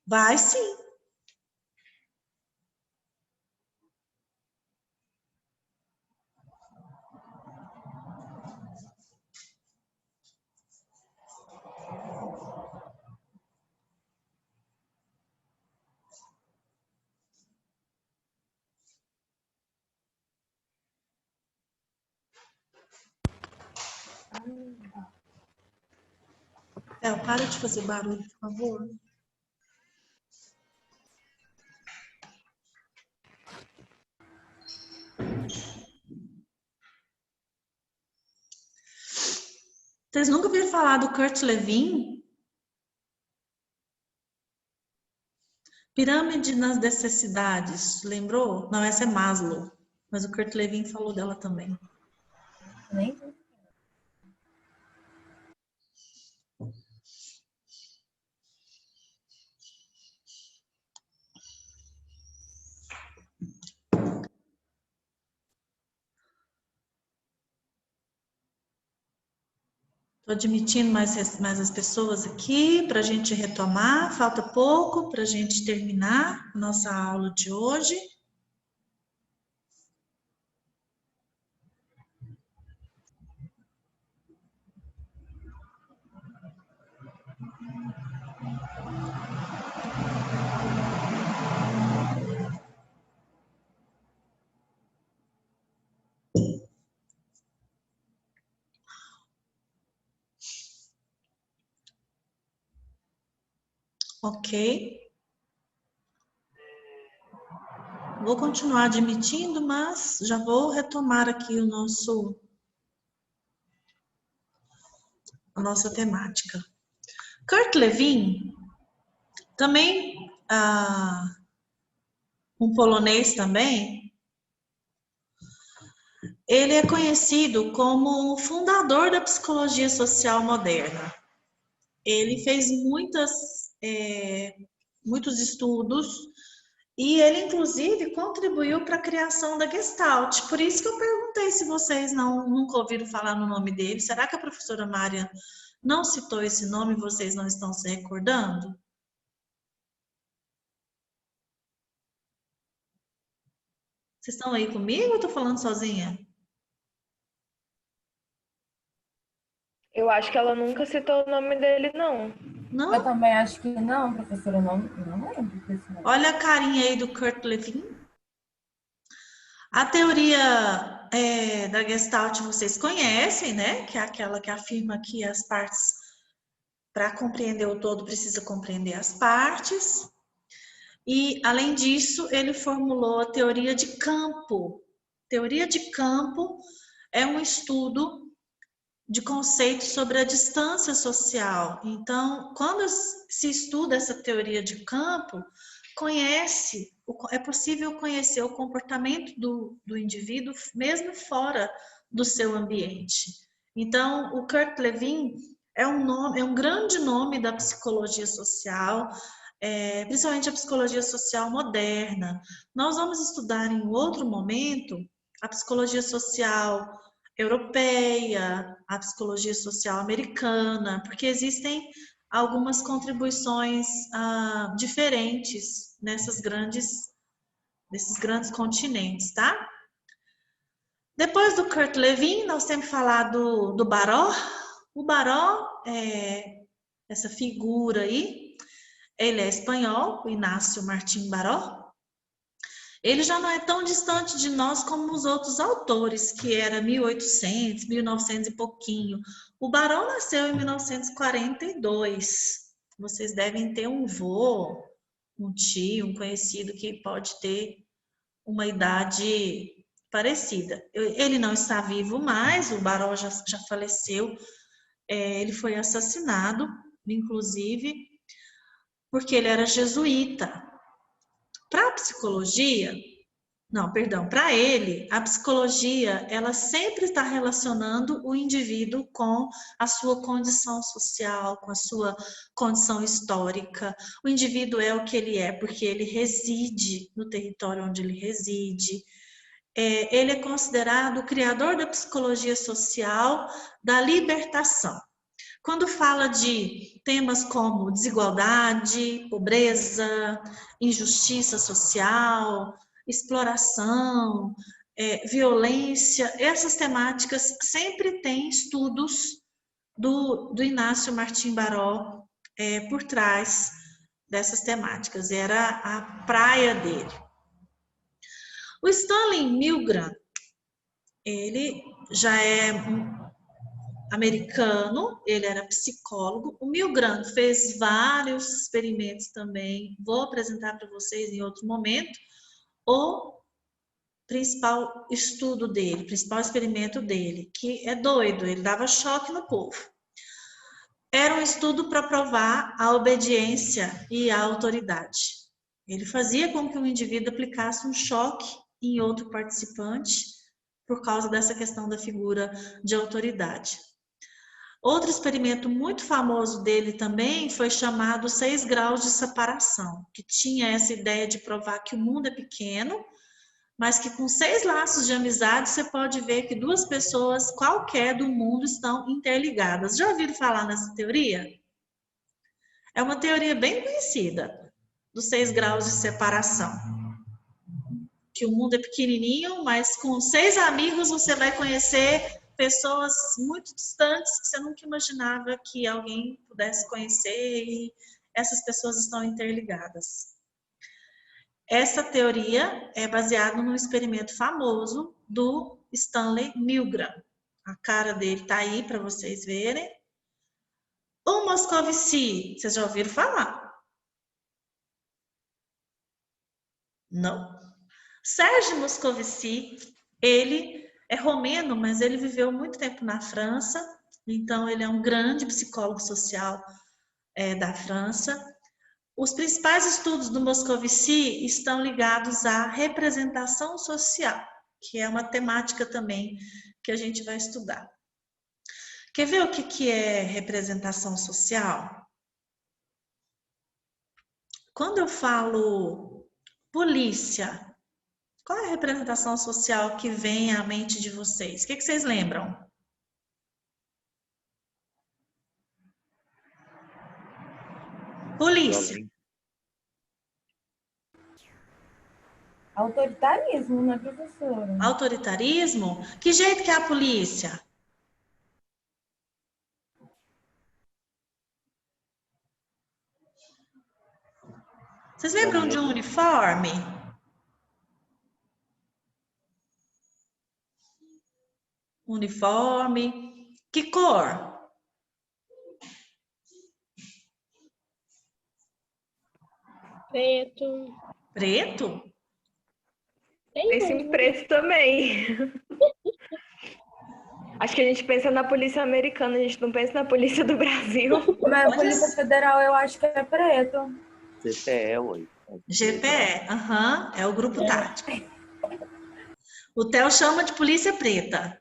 Vai sim. Para de fazer barulho, por favor. Vocês nunca ouviram falar do Kurt Lewin? Pirâmide nas necessidades, lembrou? Não, essa é Maslow, mas o Kurt Lewin falou dela também. Nem. Estou admitindo mais as pessoas aqui para a gente retomar. Falta pouco para a gente terminar a nossa aula de hoje. Ok. Vou continuar admitindo, mas já vou retomar aqui a nossa temática. Kurt Lewin, também um polonês também, ele é conhecido como o fundador da psicologia social moderna. Ele fez muitos estudos e ele, inclusive, contribuiu para a criação da Gestalt. Por isso que eu perguntei se vocês nunca ouviram falar no nome dele. Será que a professora Mária não citou esse nome e vocês não estão se recordando? Vocês estão aí comigo ou eu estou falando sozinha? Eu acho que ela nunca citou o nome dele, não. Não? Eu também acho que não, professora, não lembro desse nome. Olha a carinha aí do Kurt Lewin. A teoria da Gestalt vocês conhecem, né? Que é aquela que afirma que as partes, para compreender o todo, precisa compreender as partes. E, além disso, ele formulou a teoria de campo. Teoria de campo é um estudo de conceitos sobre a distância social. Então, quando se estuda essa teoria de campo, é possível conhecer o comportamento do indivíduo mesmo fora do seu ambiente. Então, o Kurt Lewin é um grande nome da psicologia social, principalmente a psicologia social moderna. Nós vamos estudar em outro momento a psicologia social europeia, a psicologia social americana, porque existem algumas contribuições diferentes nesses grandes continentes, tá? Depois do Kurt Lewin, nós temos falado do Baró. O Baró é essa figura aí, ele é espanhol, o Inácio Martín Baró. Ele já não é tão distante de nós como os outros autores, que era 1800, 1900 e pouquinho. O Baró nasceu em 1942. Vocês devem ter um vô, um tio, um conhecido que pode ter uma idade parecida. Ele não está vivo mais, o Baró já faleceu. Ele foi assassinado, inclusive, porque ele era jesuíta. Para a psicologia, para ele, a psicologia, ela sempre está relacionando o indivíduo com a sua condição social, com a sua condição histórica. O indivíduo é o que ele é porque ele reside no território onde ele reside. Ele é considerado o criador da psicologia social da libertação. Quando fala de temas como desigualdade, pobreza, injustiça social, exploração, violência, essas temáticas sempre têm estudos do Inácio Martim Baró por trás dessas temáticas. Era a praia dele. O Stanley Milgram, ele já é americano, ele era psicólogo. O Milgram fez vários experimentos também, vou apresentar para vocês em outro momento. O principal estudo dele, principal experimento dele, que é doido, ele dava choque no povo. Era um estudo para provar a obediência e a autoridade. Ele fazia com que um indivíduo aplicasse um choque em outro participante por causa dessa questão da figura de autoridade. Outro experimento muito famoso dele também foi chamado 6 graus de separação, que tinha essa ideia de provar que o mundo é pequeno, mas que com 6 laços de amizade você pode ver que 2 pessoas qualquer do mundo estão interligadas. Já ouviram falar nessa teoria? É uma teoria bem conhecida, dos 6 graus de separação. Que o mundo é pequenininho, mas com 6 amigos você vai conhecer pessoas muito distantes que você nunca imaginava que alguém pudesse conhecer, e essas pessoas estão interligadas. Essa teoria é baseada num experimento famoso do Stanley Milgram. A cara dele está aí para vocês verem. O Moscovici, vocês já ouviram falar? Não. Sérgio Moscovici, ele é romeno, mas ele viveu muito tempo na França, então ele é um grande psicólogo social da França. Os principais estudos do Moscovici estão ligados à representação social, que é uma temática também que a gente vai estudar. Quer ver o que é representação social? Quando eu falo polícia, qual é a representação social que vem à mente de vocês? O que vocês lembram? Polícia. Autoritarismo, né, professora? Autoritarismo? Que jeito que é a polícia? Vocês lembram de um uniforme? Uniforme. Que cor? Preto. Preto? Pensa em preto também. Acho que a gente pensa na polícia americana, a gente não pensa na polícia do Brasil. Mas a Polícia Federal eu acho que é preto. GPE, ué. GPE, é o grupo tático. O Theo chama de polícia preta.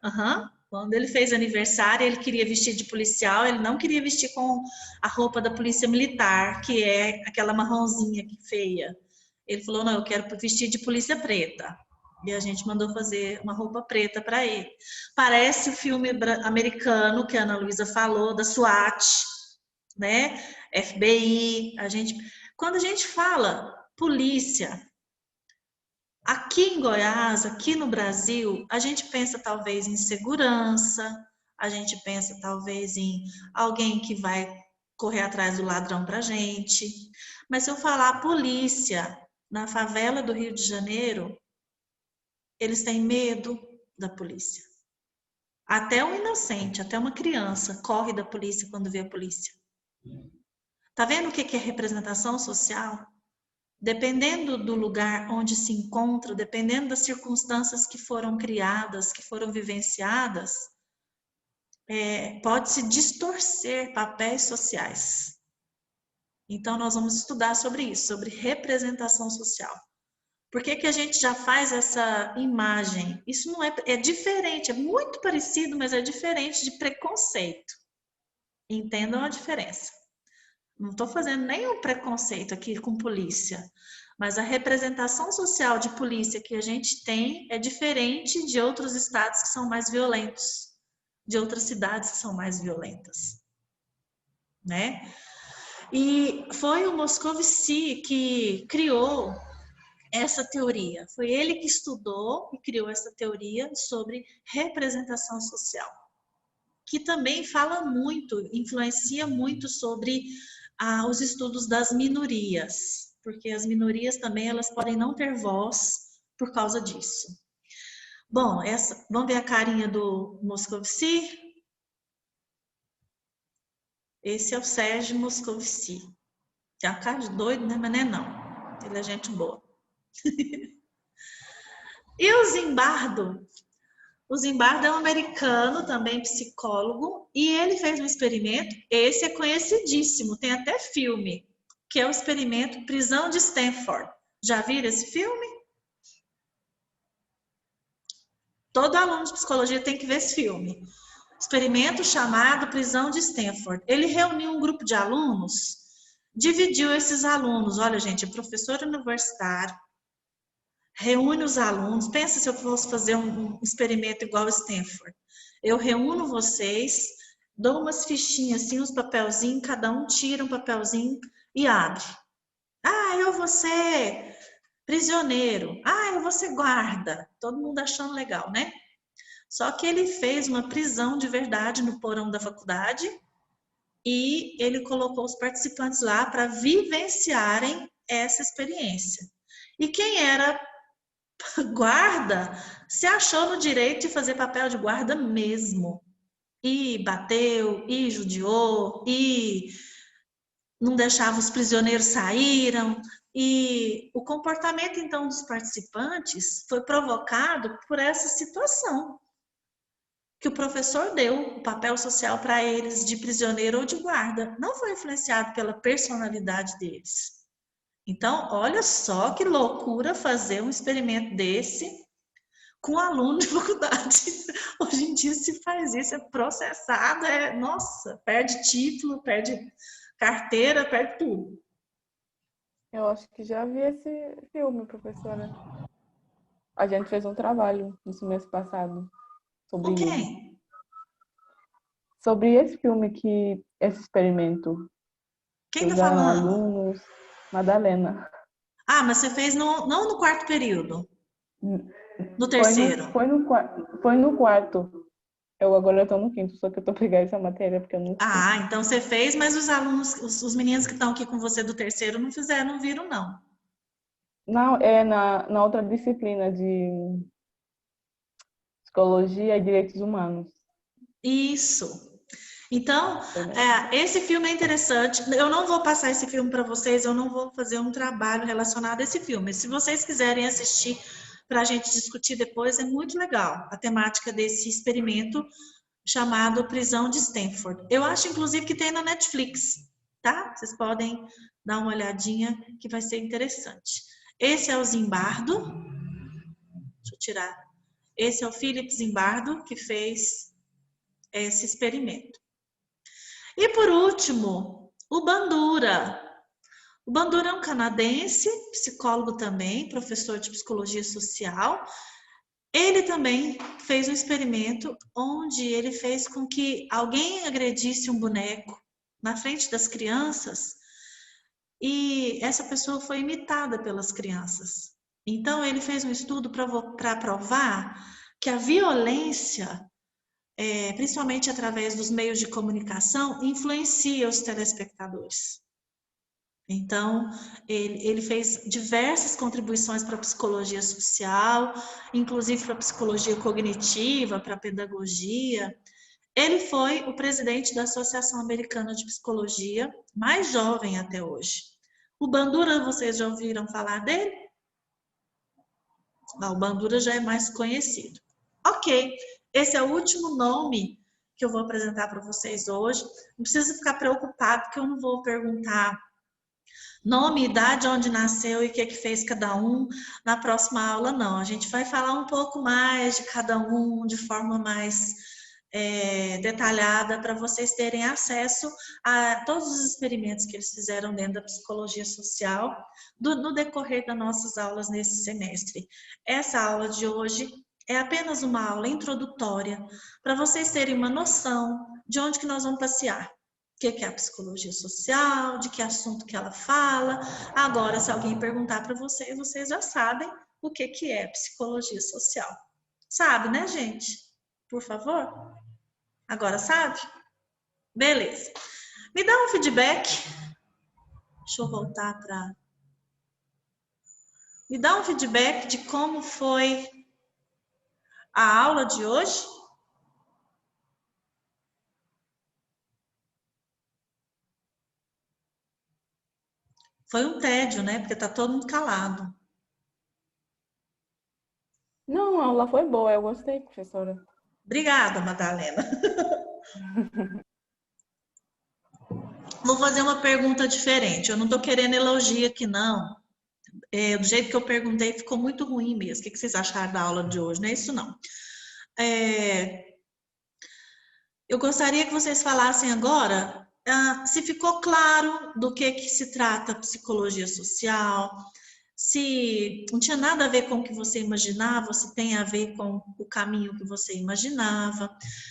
Quando ele fez aniversário, ele queria vestir de policial, ele não queria vestir com a roupa da polícia militar, que é aquela marronzinha feia. Ele falou, não, eu quero vestir de polícia preta. E a gente mandou fazer uma roupa preta para ele. Parece o filme americano que a Ana Luísa falou, da SWAT, né? FBI. Quando a gente fala polícia, aqui em Goiás, aqui no Brasil, a gente pensa talvez em segurança, a gente pensa talvez em alguém que vai correr atrás do ladrão para a gente. Mas se eu falar polícia na favela do Rio de Janeiro, eles têm medo da polícia. Até um inocente, até uma criança corre da polícia quando vê a polícia. Tá vendo o que é representação social? Dependendo do lugar onde se encontra, dependendo das circunstâncias que foram criadas, que foram vivenciadas, pode-se distorcer papéis sociais. Então, nós vamos estudar sobre isso, sobre representação social. Por que a gente já faz essa imagem? Isso não é diferente, é muito parecido, mas é diferente de preconceito. Entendam a diferença. Não estou fazendo nenhum preconceito aqui com polícia, mas a representação social de polícia que a gente tem é diferente de outros estados que são mais violentos, de outras cidades que são mais violentas. né? E foi o Moscovici que criou essa teoria. Foi ele que estudou e criou essa teoria sobre representação social, que também fala muito, influencia muito sobre os estudos das minorias, porque as minorias também elas podem não ter voz por causa disso. Bom, vamos ver a carinha do Moscovici? Esse é o Sérgio Moscovici. Tem uma cara de doido, né? Mas não é não. Ele é gente boa. E o Zimbardo? O Zimbardo é um americano, também psicólogo, e ele fez um experimento, esse é conhecidíssimo, tem até filme, que é o experimento Prisão de Stanford. Já viram esse filme? Todo aluno de psicologia tem que ver esse filme. Experimento chamado Prisão de Stanford. Ele reuniu um grupo de alunos, dividiu esses alunos. Olha, gente, é professor universitário, reúne os alunos. Pensa se eu fosse fazer um experimento igual a Stanford. Eu reúno vocês, dou umas fichinhas assim, uns papelzinhos, cada um tira um papelzinho e abre. Ah, eu vou ser prisioneiro. Ah, eu vou ser guarda. Todo mundo achando legal, né? Só que ele fez uma prisão de verdade no porão da faculdade e ele colocou os participantes lá para vivenciarem essa experiência. E quem era guarda se achou no direito de fazer papel de guarda mesmo. E bateu, e judiou, e não deixava os prisioneiros saírem. E o comportamento, então, dos participantes foi provocado por essa situação. Que o professor deu o papel social para eles de prisioneiro ou de guarda. Não foi influenciado pela personalidade deles. Então, olha só que loucura fazer um experimento desse com aluno de faculdade. Hoje em dia se faz isso, é processado, nossa, perde título, perde carteira, perde tudo. Eu acho que já vi esse filme, professora. A gente fez um trabalho no mês passado sobre Com ele. quem? Sobre esse filme esse experimento. Quem tá Os falando? alunos, Madalena. Ah, mas você fez não no quarto período, no terceiro. Foi no quarto. Eu agora estou no quinto, só que eu tô pegando essa matéria porque eu não sei. Ah, então você fez, mas os alunos, os meninos que estão aqui com você do terceiro não fizeram, não viram, não. Não, é na outra disciplina de Psicologia e Direitos Humanos. Isso. Então, esse filme é interessante. Eu não vou passar esse filme para vocês, eu não vou fazer um trabalho relacionado a esse filme. Se vocês quiserem assistir para a gente discutir depois, é muito legal a temática desse experimento chamado Prisão de Stanford. Eu acho, inclusive, que tem na Netflix, tá? Vocês podem dar uma olhadinha que vai ser interessante. Esse é o Zimbardo. Deixa eu tirar. Esse é o Philip Zimbardo, que fez esse experimento. E por último, o Bandura. O Bandura é um canadense, psicólogo também, professor de psicologia social. Ele também fez um experimento onde ele fez com que alguém agredisse um boneco na frente das crianças e essa pessoa foi imitada pelas crianças. Então, ele fez um estudo para provar que a violência, principalmente através dos meios de comunicação, influencia os telespectadores. Então, ele fez diversas contribuições para a psicologia social, inclusive para a psicologia cognitiva, para a pedagogia. Ele foi o presidente da Associação Americana de Psicologia, mais jovem até hoje. O Bandura, vocês já ouviram falar dele? Não, o Bandura já é mais conhecido. Ok, esse é o último nome que eu vou apresentar para vocês hoje. Não precisa ficar preocupado, porque eu não vou perguntar nome, idade, onde nasceu e o que fez cada um na próxima aula, não. A gente vai falar um pouco mais de cada um, de forma mais detalhada, para vocês terem acesso a todos os experimentos que eles fizeram dentro da psicologia social no decorrer das nossas aulas nesse semestre. Essa aula de hoje é apenas uma aula introdutória, para vocês terem uma noção de onde que nós vamos passear. que é a psicologia social, de que assunto que ela fala. Agora, se alguém perguntar para vocês, vocês já sabem o que é psicologia social. Sabe, né, gente? Por favor? Agora sabe? Beleza. Me dá um feedback. Deixa eu voltar para... Me dá um feedback de como foi a aula de hoje. Foi um tédio, né? Porque tá todo mundo calado. Não, a aula foi boa, eu gostei, professora. Obrigada, Madalena. Vou fazer uma pergunta diferente. Eu não tô querendo elogio aqui, não. Do jeito que eu perguntei, ficou muito ruim mesmo. O que vocês acharam da aula de hoje? Não é isso, não. Eu gostaria que vocês falassem agora se ficou claro do que se trata a psicologia social, se não tinha nada a ver com o que você imaginava, se tem a ver com o caminho que você imaginava.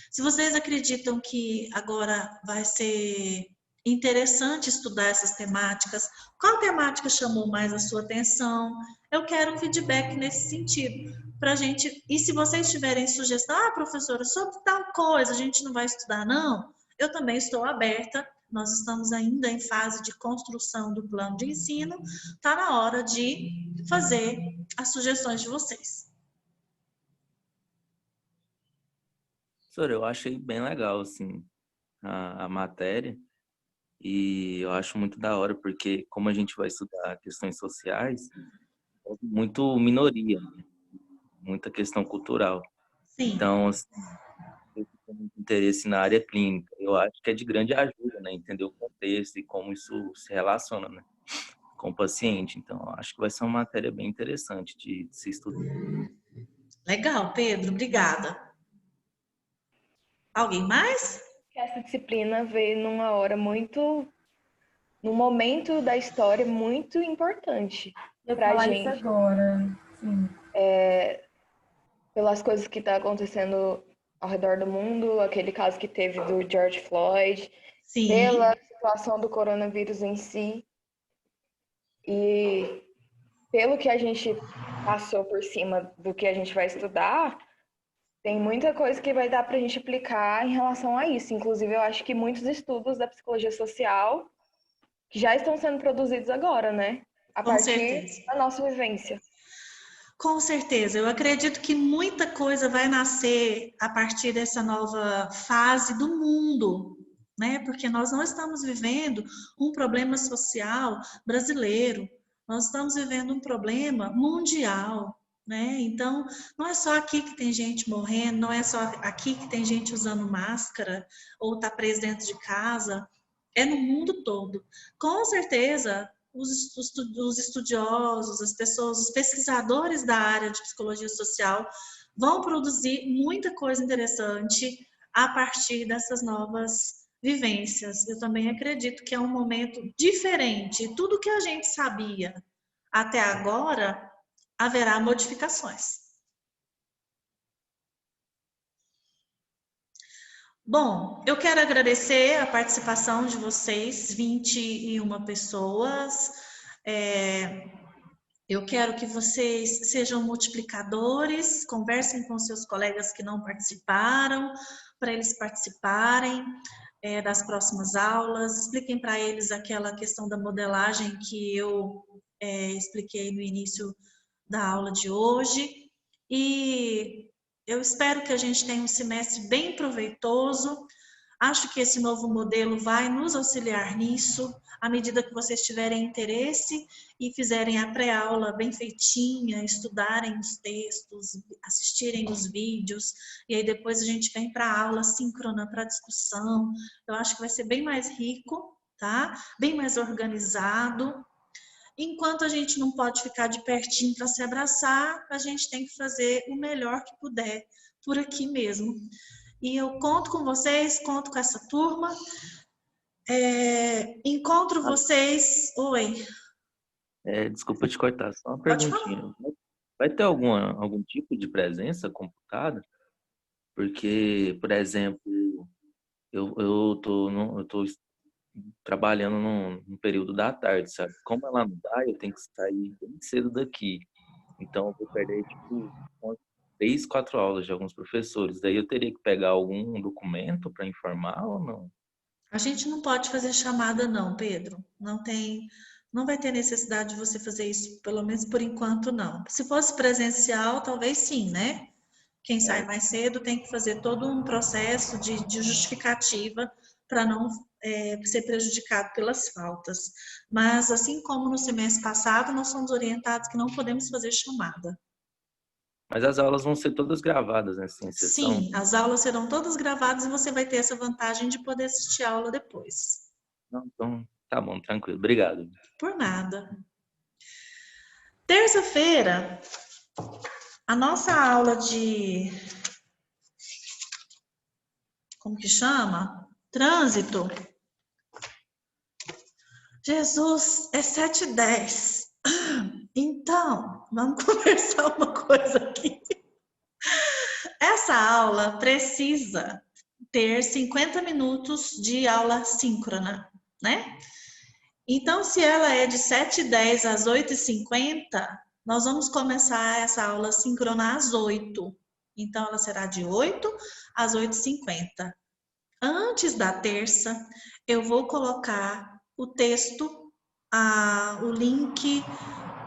Se vocês acreditam que agora vai ser interessante estudar essas temáticas, qual temática chamou mais a sua atenção? Eu quero um feedback nesse sentido, para a gente. E se vocês tiverem sugestão, professora, sobre tal coisa, a gente não vai estudar, não? Eu também estou aberta. Nós estamos ainda em fase de construção do plano de ensino, está na hora de fazer as sugestões de vocês. Professor, eu achei bem legal, assim, a matéria, e eu acho muito da hora, porque como a gente vai estudar questões sociais, é muito minoria, né? Muita questão cultural. Sim. Então, assim, eu tenho muito interesse na área clínica. Eu acho que é de grande ajuda, né? Entender o contexto e como isso se relaciona, né, com o paciente. Então, eu acho que vai ser uma matéria bem interessante de se estudar. Legal, Pedro, obrigada. Alguém mais? Essa disciplina veio num momento da história muito importante para a gente. Agora, sim. Pelas coisas que estão acontecendo ao redor do mundo, aquele caso que teve do George Floyd, Sim. pela situação do coronavírus em si, e pelo que a gente passou por cima do que a gente vai estudar, tem muita coisa que vai dar para a gente aplicar em relação a isso. Inclusive, eu acho que muitos estudos da psicologia social que já estão sendo produzidos agora, né? A Com partir certeza. da nossa vivência. Com certeza, eu acredito que muita coisa vai nascer a partir dessa nova fase do mundo, né? Porque nós não estamos vivendo um problema social brasileiro, nós estamos vivendo um problema mundial, né? Então, não é só aqui que tem gente morrendo, não é só aqui que tem gente usando máscara ou está preso dentro de casa, é no mundo todo. Com certeza, os estudiosos, as pessoas, os pesquisadores da área de psicologia social vão produzir muita coisa interessante a partir dessas novas vivências. Eu também acredito que é um momento diferente. Tudo que a gente sabia até agora, haverá modificações. Bom, eu quero agradecer a participação de vocês, 21 pessoas. Eu quero que vocês sejam multiplicadores, conversem com seus colegas que não participaram, para eles participarem das próximas aulas, expliquem para eles aquela questão da modelagem que eu expliquei no início da aula de hoje. E eu espero que a gente tenha um semestre bem proveitoso. Acho que esse novo modelo vai nos auxiliar nisso, à medida que vocês tiverem interesse e fizerem a pré-aula bem feitinha, estudarem os textos, assistirem os vídeos, e aí depois a gente vem para a aula síncrona, para a discussão. Eu acho que vai ser bem mais rico, tá? Bem mais organizado. Enquanto a gente não pode ficar de pertinho para se abraçar, a gente tem que fazer o melhor que puder por aqui mesmo. E eu conto com vocês, conto com essa turma. Encontro vocês... Oi. Desculpa te cortar, só uma Pode perguntinha. Vai ter algum tipo de presença computada? Porque, por exemplo, eu tô trabalhando no período da tarde, sabe? Como ela não dá, eu tenho que sair bem cedo daqui. Então, eu vou perder, tipo, umas 3, 4 aulas de alguns professores. Daí eu teria que pegar algum documento para informar ou não? A gente não pode fazer chamada não, Pedro. Não vai ter necessidade de você fazer isso, pelo menos por enquanto não. Se fosse presencial, talvez sim, né? Quem sai mais cedo tem que fazer todo um processo de justificativa para não ser prejudicado pelas faltas. Mas, assim como no semestre passado, nós somos orientados que não podemos fazer chamada. Mas as aulas vão ser todas gravadas, né? Sem exceção. Sim, as aulas serão todas gravadas e você vai ter essa vantagem de poder assistir a aula depois. Não, então, tá bom, tranquilo. Obrigado. Por nada. Terça-feira, a nossa aula de... Como que chama? Trânsito. Jesus, é 7h10. Então, vamos conversar uma coisa aqui. Essa aula precisa ter 50 minutos de aula síncrona, né? Então, se ela é de 7h10 às 8h50, nós vamos começar essa aula síncrona às 8h. Então, ela será de 8 às 8h50. Antes da terça, eu vou colocar o texto, o link,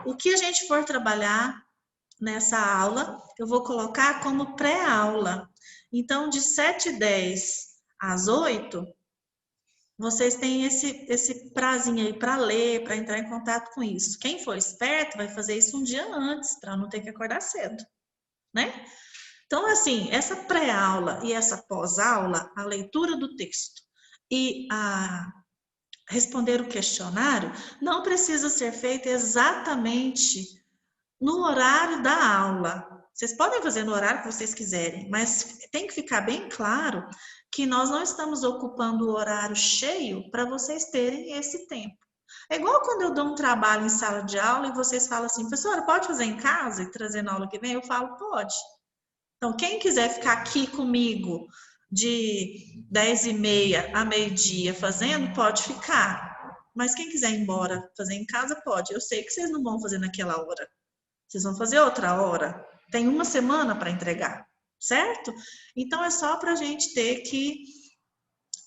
o que a gente for trabalhar nessa aula, eu vou colocar como pré-aula. Então, de 7h10 às 8h, vocês têm esse prazinho aí para ler, para entrar em contato com isso. Quem for esperto vai fazer isso um dia antes, para não ter que acordar cedo, né? Então, assim, essa pré-aula e essa pós-aula, a leitura do texto e a responder o questionário, não precisa ser feita exatamente no horário da aula. Vocês podem fazer no horário que vocês quiserem, mas tem que ficar bem claro que nós não estamos ocupando o horário cheio para vocês terem esse tempo. É igual quando eu dou um trabalho em sala de aula e vocês falam assim, professora, pode fazer em casa e trazer na aula que vem? Eu falo, pode. Então, quem quiser ficar aqui comigo de 10h30 a meio-dia fazendo, pode ficar. Mas quem quiser ir embora fazer em casa, pode. Eu sei que vocês não vão fazer naquela hora. Vocês vão fazer outra hora. Tem uma semana para entregar, certo? Então, é só para a gente ter que...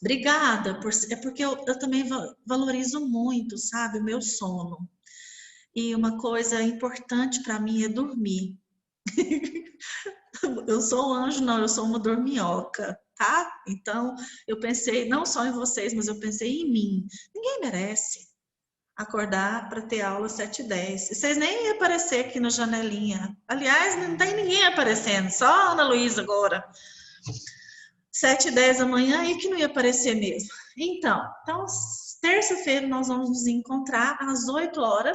Obrigada, é porque eu também valorizo muito, sabe, o meu sono. E uma coisa importante para mim é dormir. Eu sou um anjo, não, eu sou uma dorminhoca, tá? Então, eu pensei não só em vocês, mas eu pensei em mim. Ninguém merece acordar para ter aula 7h10. Vocês nem iam aparecer aqui na janelinha. Aliás, não tem ninguém aparecendo, só a Ana Luísa agora. 7h10 da manhã aí que não ia aparecer mesmo. Então terça-feira nós vamos nos encontrar às 8h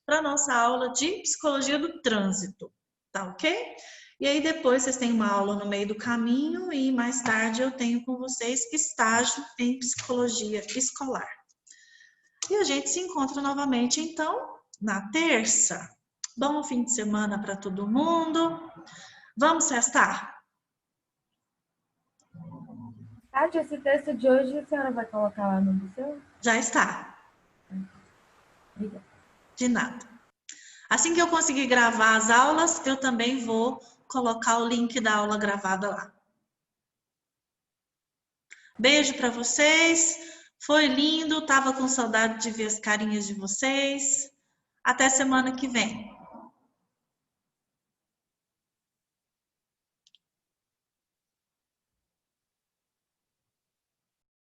para nossa aula de Psicologia do Trânsito, tá ok? E aí depois vocês têm uma aula no meio do caminho e mais tarde eu tenho com vocês estágio em Psicologia Escolar. E a gente se encontra novamente, então, na terça. Bom fim de semana para todo mundo. Vamos sextar? Tati, esse texto de hoje a senhora vai colocar lá no museu? Já está. Obrigada. De nada. Assim que eu conseguir gravar as aulas, eu também vou colocar o link da aula gravada lá. Beijo para vocês. Foi lindo, tava com saudade de ver as carinhas de vocês. Até semana que vem.